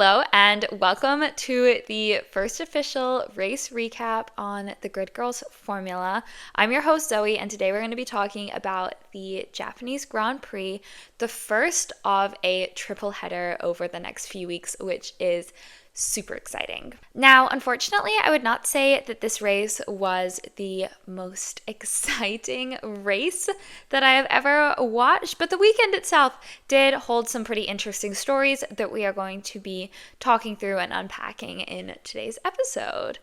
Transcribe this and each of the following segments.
Hello and welcome to the first official race recap on the Grid Girls Formula. I'm your host Zoe, and today we're going to be talking about the Japanese Grand Prix, the first of a triple header over the next few weeks, which is super exciting. Now, unfortunately, I would not say that this race was the most exciting race that I have ever watched, but the weekend itself did hold some pretty interesting stories that we are going to be talking through and unpacking in today's episode.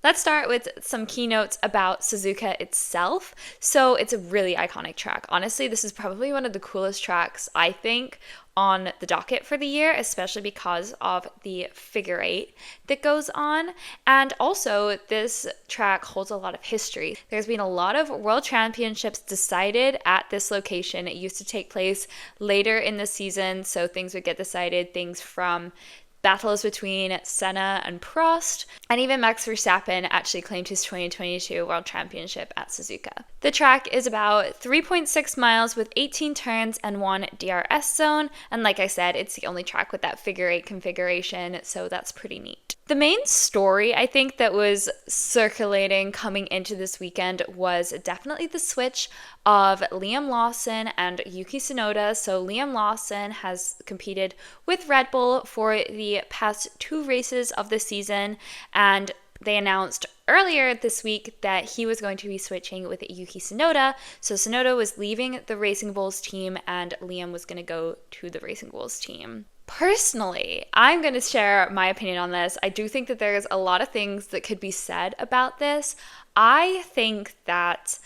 Let's start with some keynotes about Suzuka itself. So it's a really iconic track. Honestly, this is probably one of the coolest tracks, I think, on the docket for the year, especially because of the figure eight that goes on. And also, this track holds a lot of history. There's been a lot of world championships decided at this location. It used to take place later in the season, so things would get decided, things from battles between Senna and Prost, and even Max Verstappen actually claimed his 2022 World Championship at Suzuka. The track is about 3.6 miles with 18 turns and one DRS zone, and like I said, it's the only track with that figure eight configuration, so that's pretty neat. The main story, I think, that was circulating coming into this weekend was definitely the switch of Liam Lawson and Yuki Tsunoda. So Liam Lawson has competed with Red Bull for the past two races of the season, and they announced earlier this week that he was going to be switching with Yuki Tsunoda. So Tsunoda was leaving the Racing Bulls team and Liam was going to go to the Racing Bulls team. Personally, I'm going to share my opinion on this. I do think that there's a lot of things that could be said about this. I think that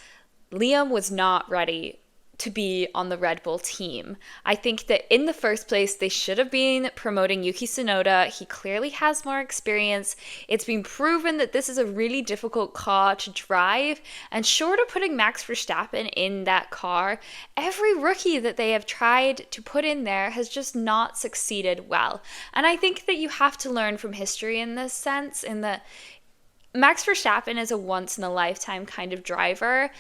Liam was not ready to be on the Red Bull team. I think that in the first place, they should have been promoting Yuki Tsunoda. He clearly has more experience. It's been proven that this is a really difficult car to drive. And short of putting Max Verstappen in that car, every rookie that they have tried to put in there has just not succeeded well. And I think that you have to learn from history in this sense, in that Max Verstappen is a once-in-a-lifetime kind of driver.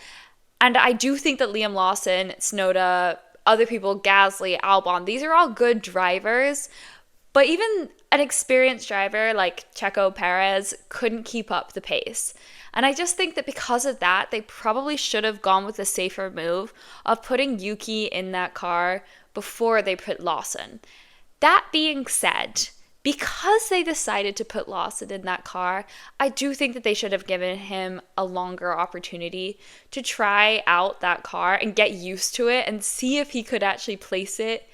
And I do think that Liam Lawson, Tsunoda, other people, Gasly, Albon, these are all good drivers. But even an experienced driver like Checo Perez couldn't keep up the pace. And I just think that because of that, they probably should have gone with the safer move of putting Yuki in that car before they put Lawson. That being said, because they decided to put Lawson in that car, I do think that they should have given him a longer opportunity to try out that car and get used to it and see if he could actually place it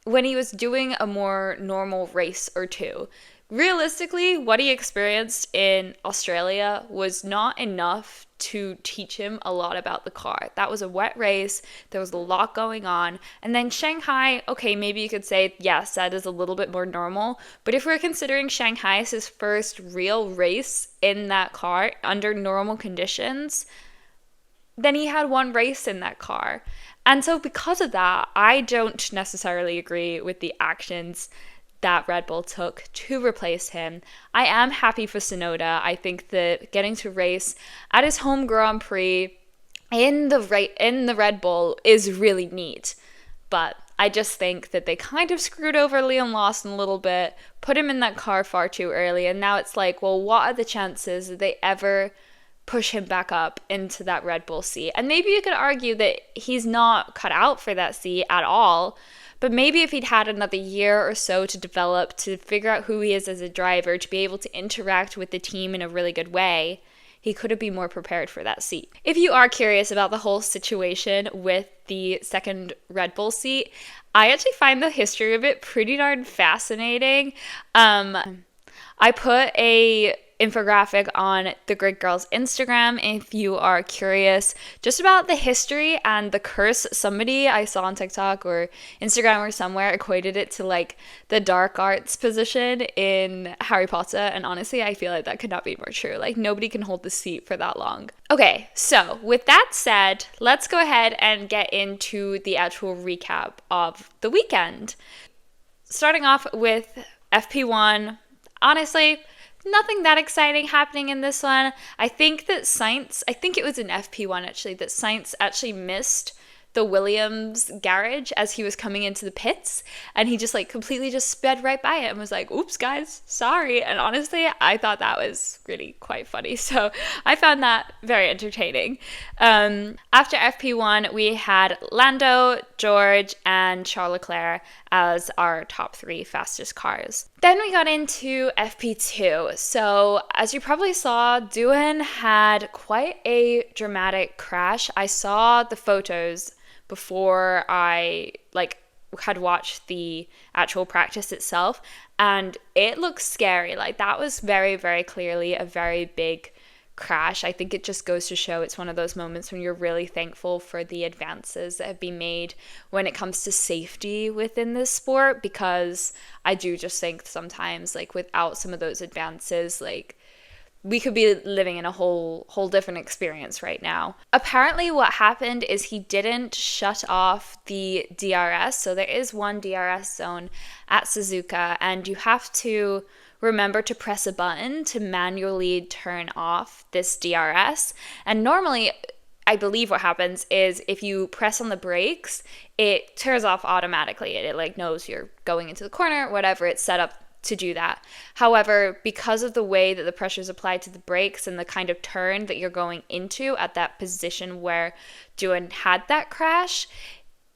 when he was doing a more normal race or two. Realistically, what he experienced in Australia was not enough to teach him a lot about the car. That was a wet race. There was a lot going on. And then Shanghai, okay, maybe you could say, yes, that is a little bit more normal. But if we're considering Shanghai as his first real race in that car under normal conditions, then he had one race in that car. And so because of that, I don't necessarily agree with the actions that Red Bull took to replace him. I am happy for Tsunoda. I think that getting to race at his home Grand Prix in the Red Bull is really neat. But I just think that they kind of screwed over Liam Lawson a little bit, put him in that car far too early, and now it's like, well, what are the chances that they ever push him back up into that Red Bull seat? And maybe you could argue that he's not cut out for that seat at all. But maybe if he'd had another year or so to develop, to figure out who he is as a driver, to be able to interact with the team in a really good way, he could have been more prepared for that seat. If you are curious about the whole situation with the second Red Bull seat, I actually find the history of it pretty darn fascinating. I put a infographic on the Grid Girls Instagram if you are curious just about the history and the curse. Somebody I saw on TikTok or Instagram or somewhere equated it to like the dark arts position in Harry Potter, and honestly I feel like that could not be more true. Like, nobody can hold the seat for that long. Okay, so with that said, let's go ahead and get into the actual recap of the weekend. Starting off with FP1, honestly, nothing that exciting happening in this one. I think it was in FP1 actually, that Sainz actually missed the Williams garage as he was coming into the pits, and he just like completely just sped right by it and was like, oops guys, sorry. And honestly, I thought that was really quite funny, so I found that very entertaining. After FP1 we had Lando, George, and Charles Leclerc as our top 3 fastest cars. Then we got into FP2. So as you probably saw, Doohan had quite a dramatic crash. I saw the photos before I had watched the actual practice itself, and it looks scary. Like, that was very, very clearly a very big crash. I think it just goes to show it's one of those moments when you're really thankful for the advances that have been made when it comes to safety within this sport, because I do just think sometimes, like, without some of those advances, like, we could be living in a whole different experience right now. Apparently what happened is he didn't shut off the DRS. So there is one DRS zone at Suzuka, and you have to remember to press a button to manually turn off this DRS. And normally, I believe what happens is if you press on the brakes, it turns off automatically. It like knows you're going into the corner, whatever, it's set up to do that. However, because of the way that the pressure is applied to the brakes and the kind of turn that you're going into at that position where Doohan had that crash,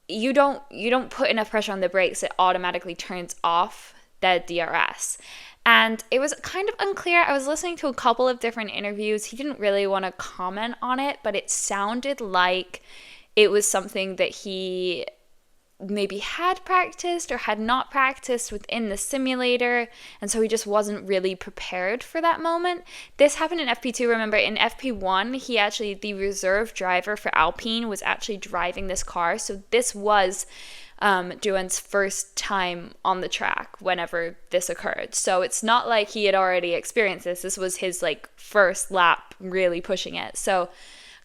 you don't put enough pressure on the brakes, it automatically turns off the DRS. And it was kind of unclear. I was listening to a couple of different interviews. He didn't really want to comment on it, but it sounded like it was something that he maybe had practiced or had not practiced within the simulator, and so he just wasn't really prepared for that moment. This happened in FP2. Remember, in FP1, the reserve driver for Alpine was actually driving this car, so this was Doohan's first time on the track whenever this occurred. So it's not like he had already experienced this. This was his like first lap really pushing it. So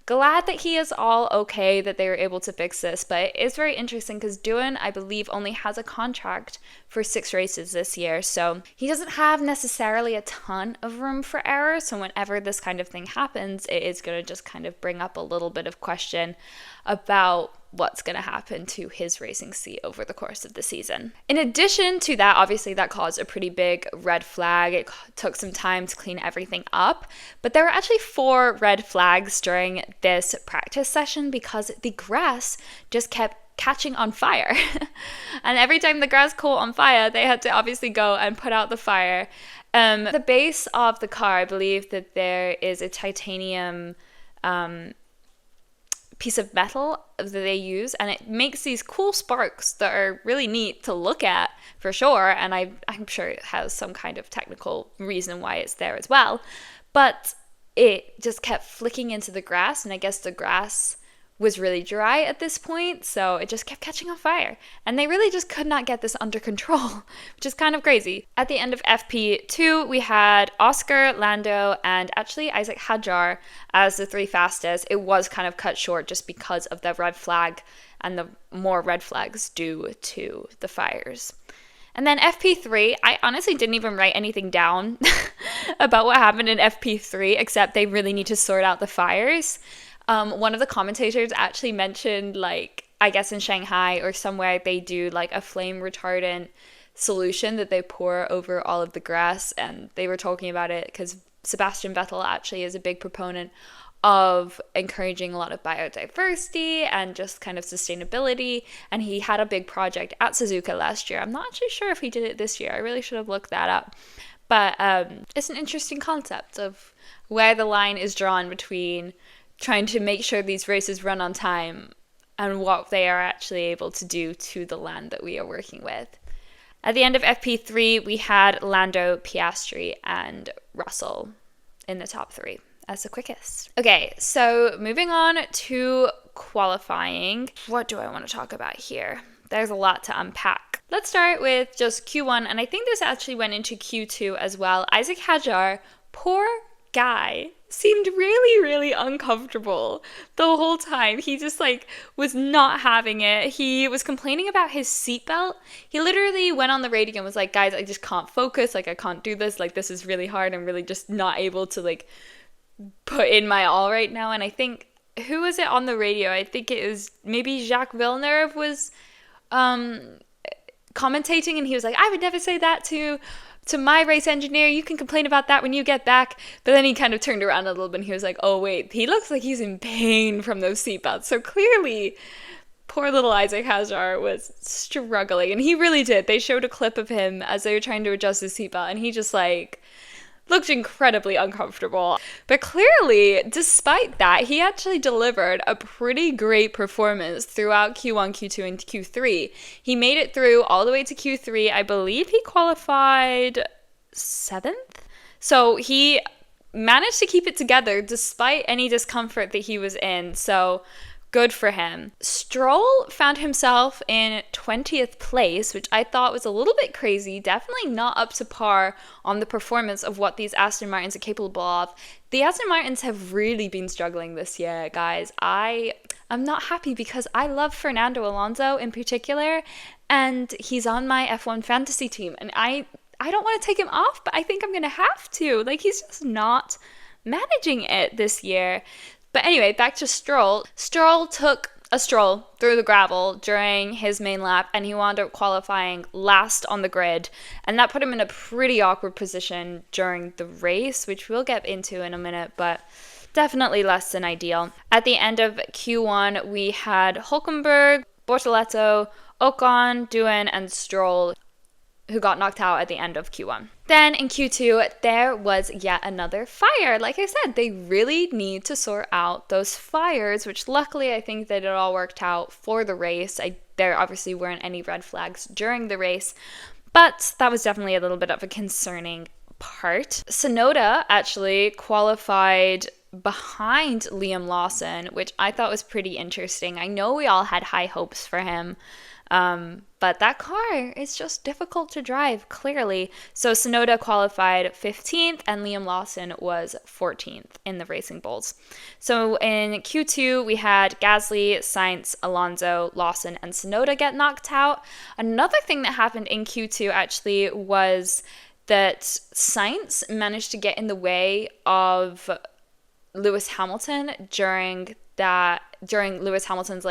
glad that he is all okay, that they were able to fix this. But it's very interesting because Doohan, I believe, only has a contract for 6 races this year. So he doesn't have necessarily a ton of room for error. So whenever this kind of thing happens, it is going to just kind of bring up a little bit of question about what's going to happen to his racing seat over the course of the season. In addition to that, obviously that caused a pretty big red flag. It took some time to clean everything up, but there were actually 4 red flags during this practice session because the grass just kept catching on fire. And every time the grass caught on fire, they had to obviously go and put out the fire. The base of the car, I believe that there is a titanium piece of metal that they use, and it makes these cool sparks that are really neat to look at for sure, and I'm sure it has some kind of technical reason why it's there as well, but it just kept flicking into the grass, and I guess the grass was really dry at this point, so it just kept catching on fire. And they really just could not get this under control, which is kind of crazy. At the end of FP2, we had Oscar, Lando, and actually Isaac Hadjar as the 3 fastest. It was kind of cut short just because of the red flag and the more red flags due to the fires. And then FP3, I honestly didn't even write anything down about what happened in FP3, except they really need to sort out the fires. One of the commentators actually mentioned, like, I guess in Shanghai or somewhere, they do like a flame retardant solution that they pour over all of the grass, and they were talking about it because Sebastian Vettel actually is a big proponent of encouraging a lot of biodiversity and just kind of sustainability, and he had a big project at Suzuka last year. I'm not actually sure if he did it this year. I really should have looked that up. But it's an interesting concept of where the line is drawn between trying to make sure these races run on time and what they are actually able to do to the land that we are working with. At the end of FP3, we had Lando, Piastri, and Russell in the top 3 as the quickest. Okay, so moving on to qualifying. What do I want to talk about here? There's a lot to unpack. Let's start with just Q1, and I think this actually went into Q2 as well. Isaac Hadjar, poor guy, seemed really, really uncomfortable the whole time. He just was not having it. He was complaining about his seatbelt. He literally went on the radio and was like, guys, I just can't focus. I can't do this. This is really hard. I'm really just not able to put in my all right now. And I think who was it on the radio? I think it was maybe Jacques Villeneuve was commentating, and he was like, I would never say that to my race engineer. You can complain about that when you get back. But then he kind of turned around a little bit and he was like, oh wait, he looks like he's in pain from those seatbelts. So clearly poor little Isaac Hadjar was struggling, and he really did. They showed a clip of him as they were trying to adjust his seatbelt, and he just like looked incredibly uncomfortable. But clearly, despite that, he actually delivered a pretty great performance throughout Q1, Q2, and Q3. He made it through all the way to Q3. I believe he qualified 7th. So he managed to keep it together despite any discomfort that he was in. So good for him. Stroll found himself in 20th place, which I thought was a little bit crazy. Definitely not up to par on the performance of what these Aston Martins are capable of. The Aston Martins have really been struggling this year, guys. I'm not happy because I love Fernando Alonso in particular, and he's on my F1 fantasy team, and I don't want to take him off, but I think I'm going to have to. Like, he's just not managing it this year. But anyway, back to Stroll. Stroll took a stroll through the gravel during his main lap, and he wound up qualifying last on the grid. And that put him in a pretty awkward position during the race, which we'll get into in a minute, but definitely less than ideal. At the end of Q1, we had Hülkenberg, Bortoleto, Ocon, Doohan, and Stroll, who got knocked out at the end of Q1. Then in Q2, there was yet another fire. Like I said, they really need to sort out those fires, which luckily I think that it all worked out for the race. There obviously weren't any red flags during the race, but that was definitely a little bit of a concerning part. Tsunoda actually qualified behind Liam Lawson, which I thought was pretty interesting. I know we all had high hopes for him, but that car is just difficult to drive, clearly. So Tsunoda qualified 15th and Liam Lawson was 14th in the Racing Bulls. So in Q2, we had Gasly, Sainz, Alonso, Lawson, and Tsunoda get knocked out. Another thing that happened in Q2 actually was that Sainz managed to get in the way of Lewis Hamilton during Lewis Hamilton's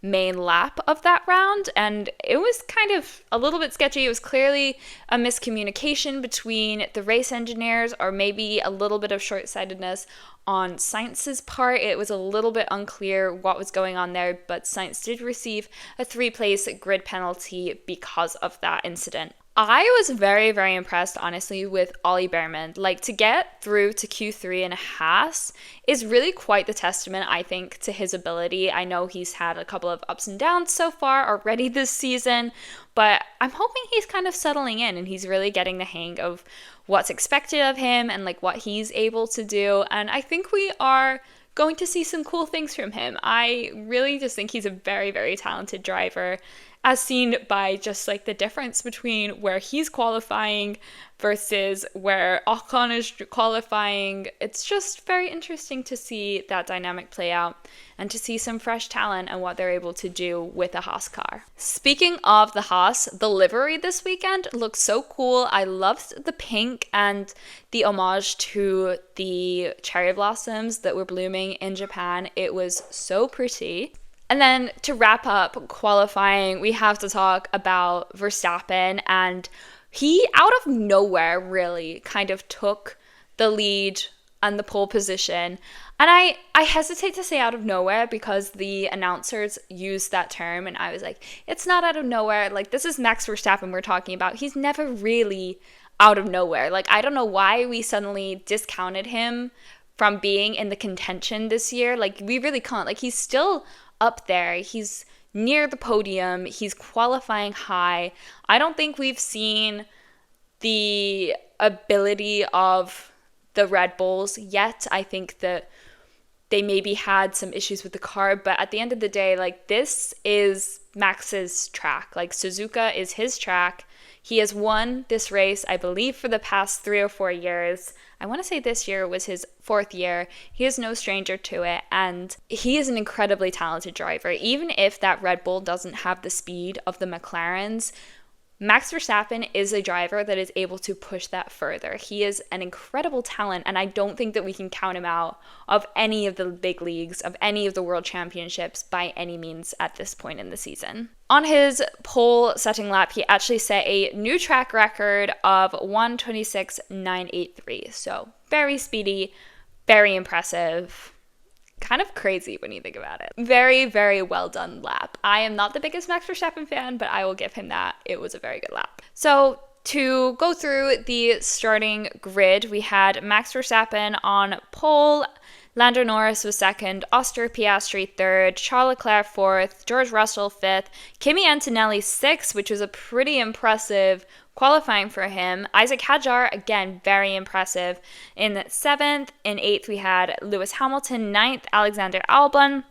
main lap of that round, and it was kind of a little bit sketchy. It was clearly a miscommunication between the race engineers, or maybe a little bit of short-sightedness on Sainz's part. It was a little bit unclear what was going on there, but Sainz did receive a 3-place grid penalty because of that incident. I was very, very impressed, honestly, with Ollie Behrman. To get through to Q3 in a Haas is really quite the testament, I think, to his ability. I know he's had a couple of ups and downs so far already this season, but I'm hoping he's kind of settling in and he's really getting the hang of what's expected of him and what he's able to do. And I think we are going to see some cool things from him. I really just think he's a very, very talented driver, as seen by just the difference between where he's qualifying versus where Ocon is qualifying. It's just very interesting to see that dynamic play out and to see some fresh talent and what they're able to do with a Haas car. Speaking of the Haas, the livery this weekend looks so cool. I loved the pink and the homage to the cherry blossoms that were blooming in Japan. It was so pretty. And then to wrap up qualifying, we have to talk about Verstappen, and he out of nowhere really kind of took the lead and the pole position. And I hesitate to say out of nowhere because the announcers used that term, and I was like, it's not out of nowhere. This is Max Verstappen we're talking about. He's never really out of nowhere. I don't know why we suddenly discounted him from being in the contention this year. We really can't. He's still up there. He's near the podium. He's qualifying high. I don't think we've seen the ability of the Red Bulls yet. I think that they maybe had some issues with the car, but at the end of the day, this is Max's track. Suzuka is his track. He has won this race, I believe, for the past 3 or 4 years. I want to say this year was his 4th year. He is no stranger to it, and he is an incredibly talented driver. Even if that Red Bull doesn't have the speed of the McLarens, Max Verstappen is a driver that is able to push that further. He is an incredible talent, and I don't think that we can count him out of any of the big leagues, of any of the world championships by any means at this point in the season. On his pole setting lap, he actually set a new track record of 1:26.983. So very speedy, very impressive. Kind of crazy when you think about it. Very, very well done lap. I am not the biggest Max Verstappen fan, but I will give him that. It was a very good lap. So to go through the starting grid, we had Max Verstappen on pole, Lando Norris was second, Oscar Piastri third, Charles Leclerc fourth, George Russell fifth, Kimi Antonelli sixth, which was a pretty impressive qualifying for him. Isaac Hadjar, again, very impressive, in seventh. In eighth, we had Lewis Hamilton. Ninth, Alexander Albon.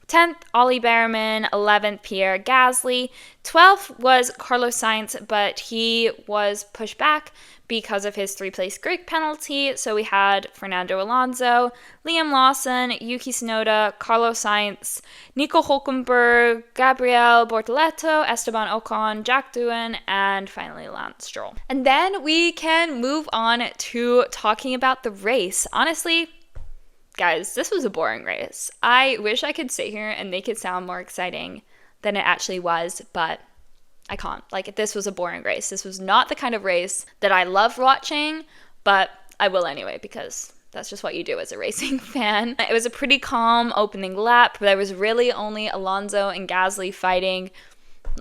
10th, Ollie Behrman. 11th, Pierre Gasly. 12th was Carlos Sainz, but he was pushed back because of his 3-place grid penalty. So we had Fernando Alonso, Liam Lawson, Yuki Tsunoda, Carlos Sainz, Nico Hülkenberg, Gabriel Bortoleto, Esteban Ocon, Jack Doohan, and finally Lance Stroll. And then we can move on to talking about the race. Honestly, guys, this was a boring race. I wish I could sit here and make it sound more exciting than it actually was, but I can't. Like, this was a boring race. This was not the kind of race that I love watching, but I will anyway because that's just what you do as a racing fan. It was a pretty calm opening lap. There was really only Alonso and Gasly fighting.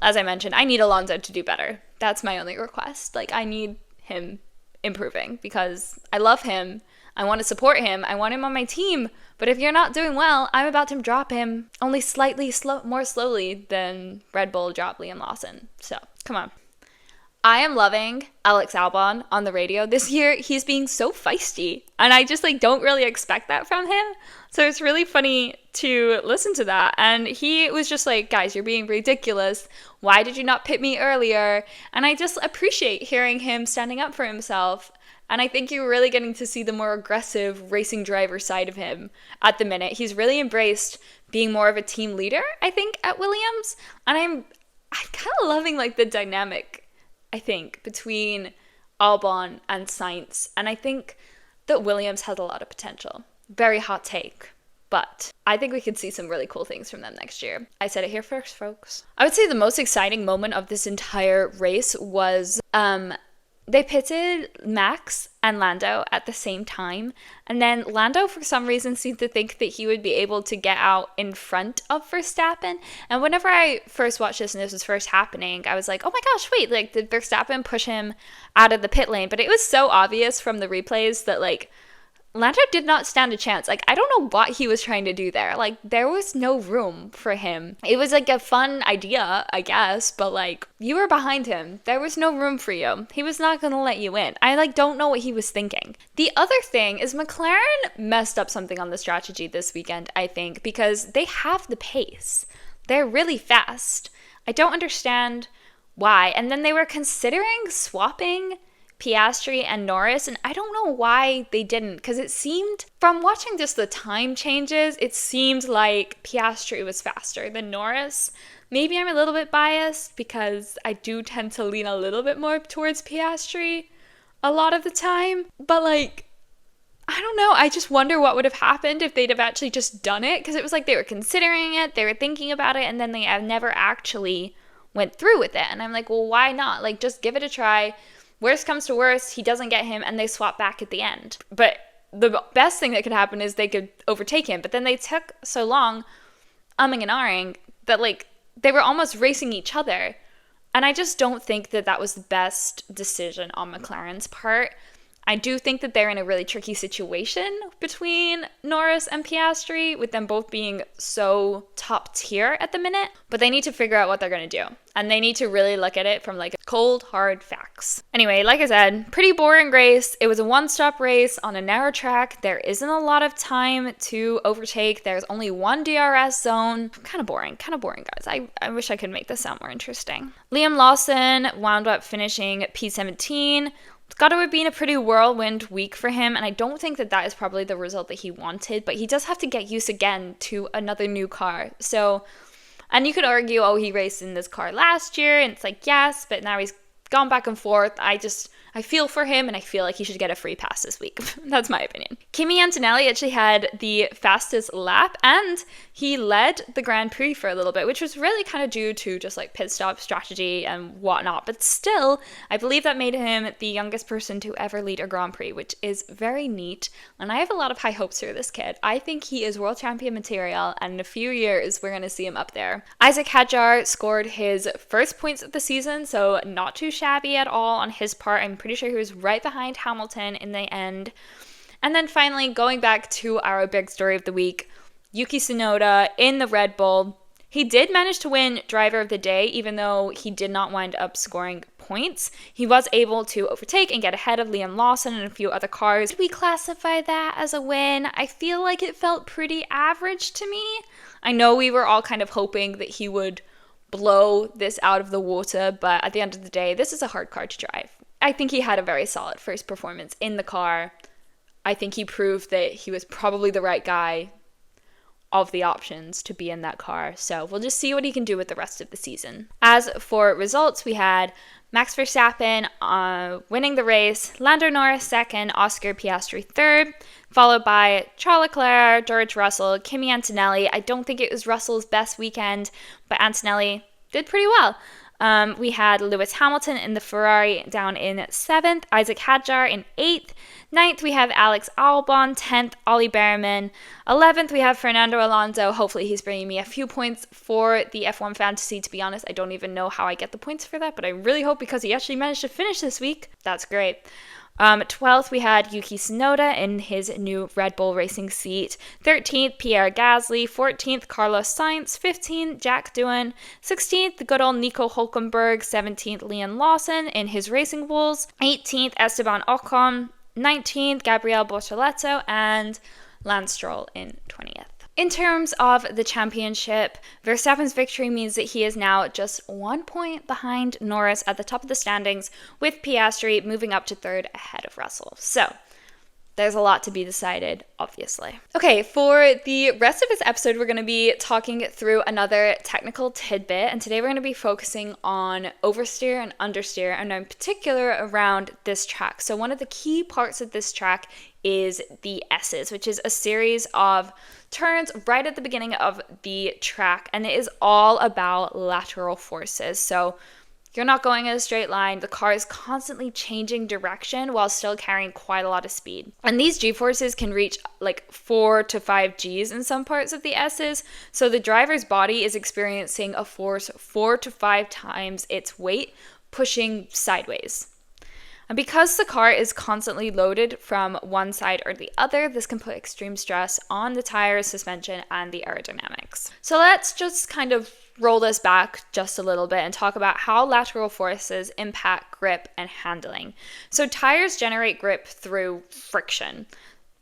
As I mentioned, I need Alonso to do better. That's my only request. Like, I need him improving because I love him. I want to support him. I want him on my team. But if you're not doing well, I'm about to drop him only slightly more slowly than Red Bull dropped Liam Lawson. So, come on. I am loving Alex Albon on the radio this year. He's being so feisty. And I just don't really expect that from him. So it's really funny to listen to that. And he was just like, guys, you're being ridiculous. Why did you not pit me earlier? And I just appreciate hearing him standing up for himself. And I think you're really getting to see the more aggressive racing driver side of him at the minute. He's really embraced being more of a team leader, I think, at Williams. And I'm kind of loving the dynamic, I think, between Albon and Sainz. And I think that Williams has a lot of potential. Very hot take. But I think we could see some really cool things from them next year. I said it here first, folks. I would say the most exciting moment of this entire race was they pitted Max and Lando at the same time. And then Lando, for some reason, seemed to think that he would be able to get out in front of Verstappen. And whenever I first watched this and this was first happening, I was like, oh my gosh, wait, did Verstappen push him out of the pit lane? But it was so obvious from the replays that, Lando did not stand a chance. I don't know what he was trying to do there. There was no room for him. It was a fun idea, I guess, but you were behind him. There was no room for you. He was not going to let you in. I don't know what he was thinking. The other thing is McLaren messed up something on the strategy this weekend, I think, because they have the pace. They're really fast. I don't understand why. And then they were considering swapping Piastri and Norris, and I don't know why they didn't, because it seemed, from watching just the time changes, it seemed like Piastri was faster than Norris. Maybe I'm a little bit biased because I do tend to lean a little bit more towards Piastri a lot of the time, but I don't know, I just wonder what would have happened if they'd have actually just done it, because it was they were considering it, they were thinking about it, and then they never actually went through with it, and I'm well, why not? Just give it a try. Worst comes to worst, he doesn't get him, and they swap back at the end. But the best thing that could happen is they could overtake him. But then they took so long, umming and ahhing, that they were almost racing each other. And I just don't think that that was the best decision on McLaren's part. I do think that they're in a really tricky situation between Norris and Piastri, with them both being so top tier at the minute. But they need to figure out what they're going to do. And they need to really look at it from cold, hard facts. Anyway, like I said, pretty boring race. It was a one-stop race on a narrow track. There isn't a lot of time to overtake. There's only one DRS zone. Kind of boring, guys. I wish I could make this sound more interesting. Liam Lawson wound up finishing P17. It's got to have been a pretty whirlwind week for him, and I don't think that that is probably the result that he wanted, but he does have to get used again to another new car. So And you could argue, oh, he raced in this car last year, and it's like, yes, but now he's gone back and forth. I feel for him, and I feel like he should get a free pass this week. That's my opinion. Kimi Antonelli actually had the fastest lap, and he led the Grand Prix for a little bit, which was really kind of due to just like pit stop strategy and whatnot. But still, I believe that made him the youngest person to ever lead a Grand Prix, which is very neat. And I have a lot of high hopes for this kid. I think he is world champion material, and in a few years, we're going to see him up there. Isaac Hadjar scored his first points of the season, so not too shabby at all on his part. I'm pretty sure he was right behind Hamilton in the end. And then finally, going back to our big story of the week, Yuki Tsunoda in the Red Bull. He did manage to win Driver of the Day, even though he did not wind up scoring points. He was able to overtake and get ahead of Liam Lawson and a few other cars. Did we classify that as a win? I feel like it felt pretty average to me. I know we were all kind of hoping that he would blow this out of the water, but at the end of the day, this is a hard car to drive. I think he had a very solid first performance in the car. I think he proved that he was probably the right guy of the options to be in that car. So we'll just see what he can do with the rest of the season. As for results, we had Max Verstappen winning the race, Lando Norris second, Oscar Piastri third, followed by Charles Leclerc, George Russell, Kimi Antonelli. I don't think it was Russell's best weekend, but Antonelli did pretty well. We had Lewis Hamilton in the Ferrari down in 7th, Isaac Hadjar in 8th, 9th we have Alex Albon, 10th Ollie Behrman, 11th we have Fernando Alonso. Hopefully he's bringing me a few points for the F1 Fantasy. To be honest, I don't even know how I get the points for that, but I really hope because he actually managed to finish this week. That's great. 12th, we had Yuki Tsunoda in his new Red Bull Racing seat. 13th, Pierre Gasly. 14th, Carlos Sainz. 15th, Jack Doohan. 16th, the good old Nico Hulkenberg. 17th, Liam Lawson in his Racing Bulls. 18th, Esteban Ocon. 19th, Gabriel Bortoleto. And Lance Stroll in 20th. In terms of the championship, Verstappen's victory means that he is now just 1 point behind Norris at the top of the standings, with Piastri moving up to third ahead of Russell. So, there's a lot to be decided, obviously. Okay, for the rest of this episode, we're going to be talking through another technical tidbit, and today we're going to be focusing on oversteer and understeer, and in particular around this track. So one of the key parts of this track is the S's, which is a series of turns right at the beginning of the track, and it is all about lateral forces. So you're not going in a straight line. The car is constantly changing direction while still carrying quite a lot of speed. And these G-forces can reach like 4 to 5 Gs in some parts of the S's. So the driver's body is experiencing a force 4 to 5 times its weight, pushing sideways. And because the car is constantly loaded from one side or the other, this can put extreme stress on the tires, suspension, and the aerodynamics. So let's just kind of roll this back just a little bit and talk about how lateral forces impact grip and handling. So tires generate grip through friction.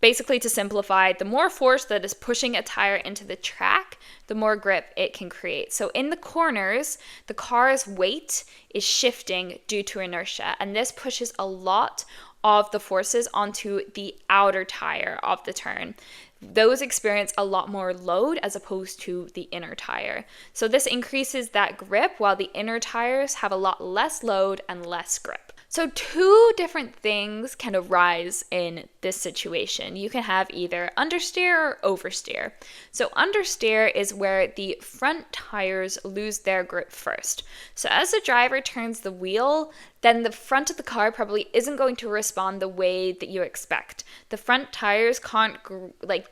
Basically, to simplify, the more force that is pushing a tire into the track, the more grip it can create. So in the corners, the car's weight is shifting due to inertia, and this pushes a lot of the forces onto the outer tire of the turn. Those experience a lot more load as opposed to the inner tire. So this increases that grip while the inner tires have a lot less load and less grip. So two different things can arise in this situation. You can have either understeer or oversteer. So understeer is where the front tires lose their grip first. So as the driver turns the wheel, then the front of the car probably isn't going to respond the way that you expect. The front tires can't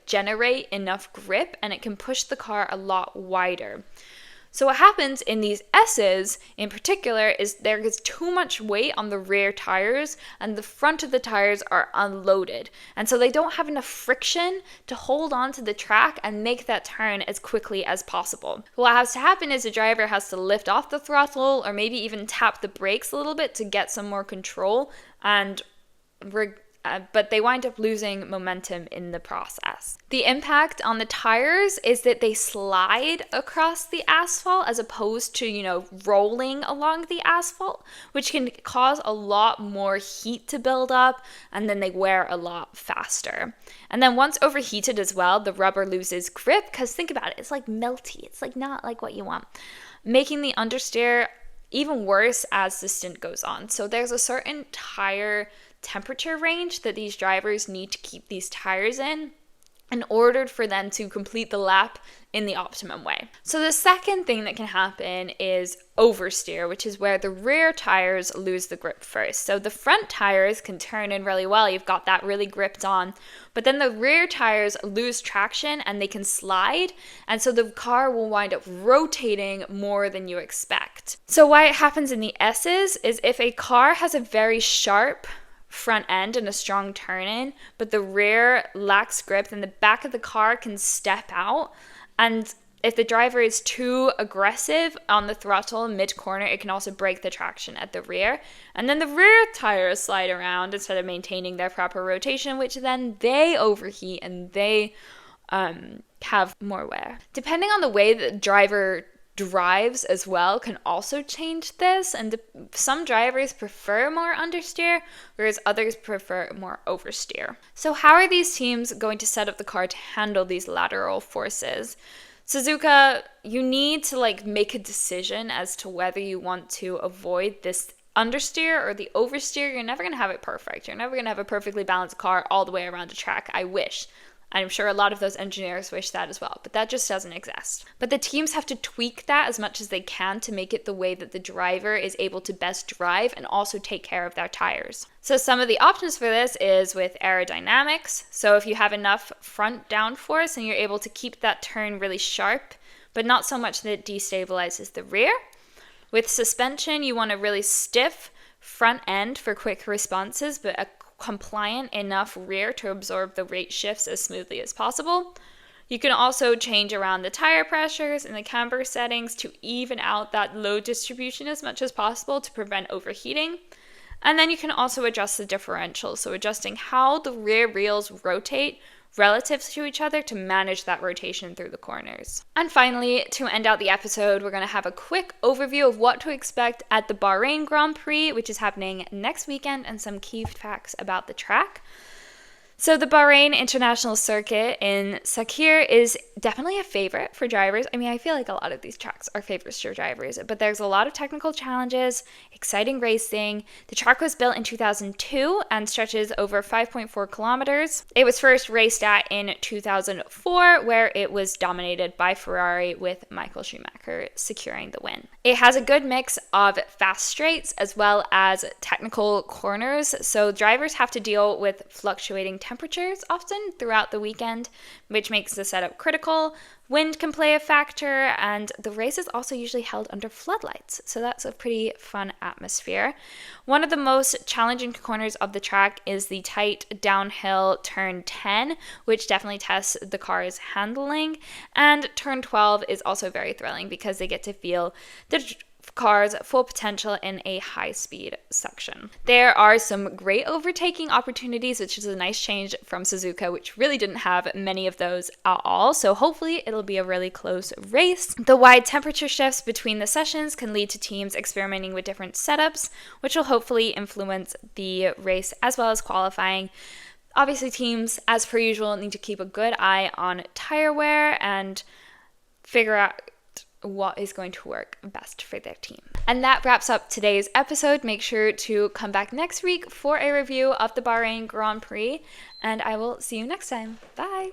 generate enough grip, and it can push the car a lot wider. So what happens in these S's in particular is there is too much weight on the rear tires and the front of the tires are unloaded. And so they don't have enough friction to hold on to the track and make that turn as quickly as possible. What has to happen is the driver has to lift off the throttle or maybe even tap the brakes a little bit to get some more control. And but they wind up losing momentum in the process. The impact on the tires is that they slide across the asphalt as opposed to, rolling along the asphalt, which can cause a lot more heat to build up, and then they wear a lot faster. And then once overheated as well, the rubber loses grip, because think about it, it's like melty. It's like not like what you want, making the understeer even worse as the stint goes on. So there's a certain tire temperature range that these drivers need to keep these tires in order for them to complete the lap in the optimum way. So the second thing that can happen is oversteer, which is where the rear tires lose the grip first. So the front tires can turn in really well. You've got that really gripped on. But then the rear tires lose traction and they can slide. And so the car will wind up rotating more than you expect. So why it happens in the S's is if a car has a very sharp front end and a strong turn in, but the rear lacks grip, then the back of the car can step out. And if the driver is too aggressive on the throttle mid-corner, it can also break the traction at the rear. And then the rear tires slide around instead of maintaining their proper rotation, which then they overheat and they have more wear. Depending on the way the driver drives as well can also change this, and some drivers prefer more understeer, whereas others prefer more oversteer. So how are these teams going to set up the car to handle these lateral forces? Suzuka, you need to make a decision as to whether you want to avoid this understeer or the oversteer. You're never going to have it perfect. You're never going to have a perfectly balanced car all the way around a track. I wish. I'm sure a lot of those engineers wish that as well, but that just doesn't exist. But the teams have to tweak that as much as they can to make it the way that the driver is able to best drive and also take care of their tires. So some of the options for this is with aerodynamics. So if you have enough front downforce and you're able to keep that turn really sharp, but not so much that it destabilizes the rear. With suspension, you want a really stiff front end for quick responses, but a compliant enough rear to absorb the rate shifts as smoothly as possible. You can also change around the tire pressures and the camber settings to even out that load distribution as much as possible to prevent overheating. And then you can also adjust the differential, so adjusting how the rear wheels rotate relative to each other to manage that rotation through the corners. And finally, to end out the episode, we're going to have a quick overview of what to expect at the Bahrain Grand Prix, which is happening next weekend, and some key facts about the track. So the Bahrain International Circuit in Sakhir is definitely a favorite for drivers. I mean, I feel like a lot of these tracks are favorites for drivers, but there's a lot of technical challenges, exciting racing. The track was built in 2002 and stretches over 5.4 kilometers. It was first raced at in 2004, where it was dominated by Ferrari with Michael Schumacher securing the win. It has a good mix of fast straights as well as technical corners, so drivers have to deal with fluctuating temperatures often throughout the weekend, which makes the setup critical. Wind can play a factor, and the race is also usually held under floodlights, so that's a pretty fun atmosphere. One of the most challenging corners of the track is the tight downhill turn 10, which definitely tests the car's handling, and turn 12 is also very thrilling because they get to feel the car's full potential in a high-speed section. There are some great overtaking opportunities, which is a nice change from Suzuka, which really didn't have many of those at all, so hopefully it'll be a really close race. The wide temperature shifts between the sessions can lead to teams experimenting with different setups, which will hopefully influence the race as well as qualifying. Obviously, teams, as per usual, need to keep a good eye on tire wear and figure out what is going to work best for their team. And that wraps up today's episode. Make sure to come back next week for a review of the Bahrain Grand Prix, and I will see you next time. Bye!